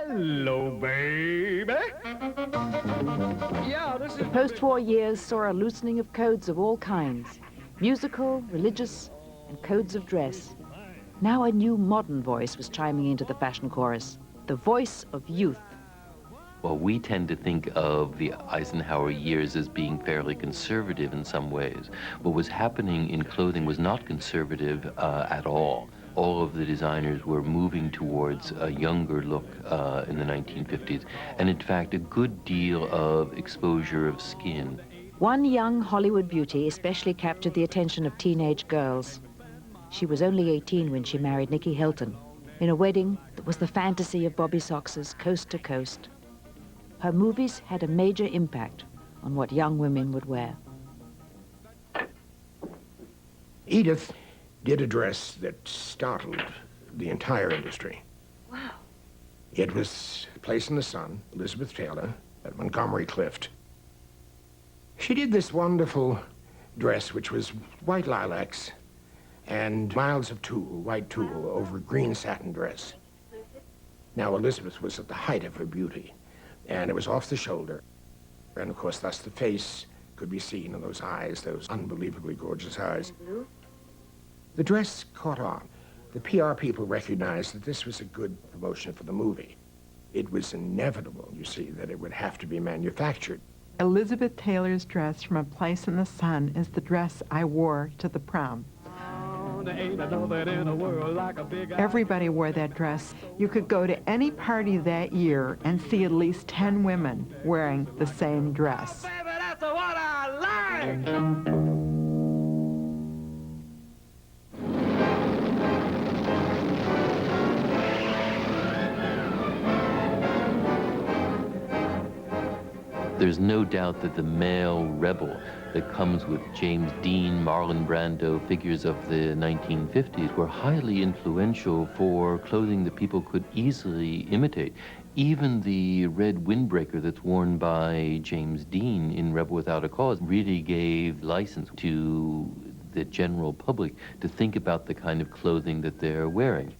Hello, baby. The post-war years saw a loosening of codes of all kinds, musical, religious, and codes of dress. Now a new modern voice was chiming into the fashion chorus, the voice of youth. Well, we tend to think of the Eisenhower years as being fairly conservative in some ways. What was happening in clothing was not conservative at all. All of the designers were moving towards a younger look in the 1950s, and in fact, a good deal of exposure of skin. One young Hollywood beauty especially captured the attention of teenage girls. She was only 18 when she married Nicky Hilton, in a wedding that was the fantasy of Bobby Soxer's coast to coast. Her movies had a major impact on what young women would wear. Edith did a dress that startled the entire industry. Wow. It was Place in the Sun, Elizabeth Taylor, at Montgomery Clift. She did this wonderful dress, which was white lilacs and miles of tulle, white tulle, over a green satin dress. Now, Elizabeth was at the height of her beauty, and it was off the shoulder. And of course, thus the face could be seen in those eyes, those unbelievably gorgeous eyes. The dress caught on. The PR people recognized that this was a good promotion for the movie. It was inevitable, you see, that it would have to be manufactured. Elizabeth Taylor's dress from A Place in the Sun is the dress I wore to the prom. Everybody wore that dress. You could go to any party that year and see at least 10 women wearing the same dress. Baby, that's what I like. There's no doubt that the male rebel that comes with James Dean, Marlon Brando, figures of the 1950s were highly influential for clothing that people could easily imitate. Even the red windbreaker that's worn by James Dean in Rebel Without a Cause really gave license to the general public to think about the kind of clothing that they're wearing.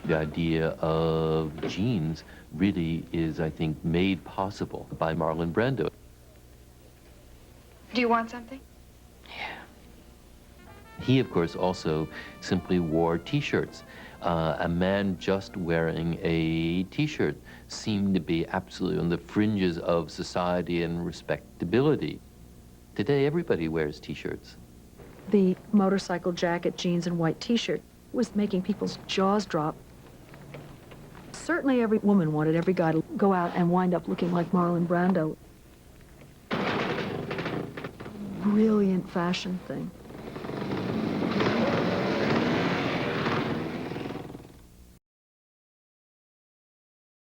The idea of jeans really is, I think, made possible by Marlon Brando. Do you want something? He, of course, also simply wore T-shirts. A man just wearing a T-shirt seemed to be absolutely on the fringes of society and respectability. Today, everybody wears T-shirts. The motorcycle jacket, jeans, and white T-shirt was making people's jaws drop. Certainly every woman wanted every guy to go out and wind up looking like Marlon Brando. Brilliant fashion thing.